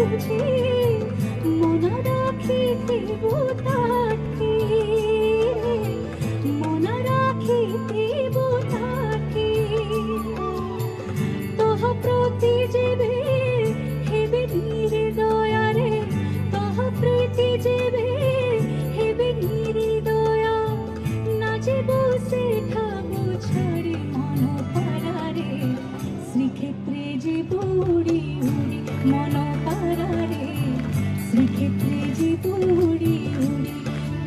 বুঝি মনা রাখিব তাকে, মনা রাখিব তাকে। তহ প্রতি যেবে হেবে নির্দয়ারে, তহ প্রতি যেবে হেবে নির্দয়া, না যে বসে খাবো ছাড়ি মন পারারে, শ্রীক্ষেত্রে জীব উড়ি উড়ি মন পারারে, শ্রীক্ষেত্রে জীব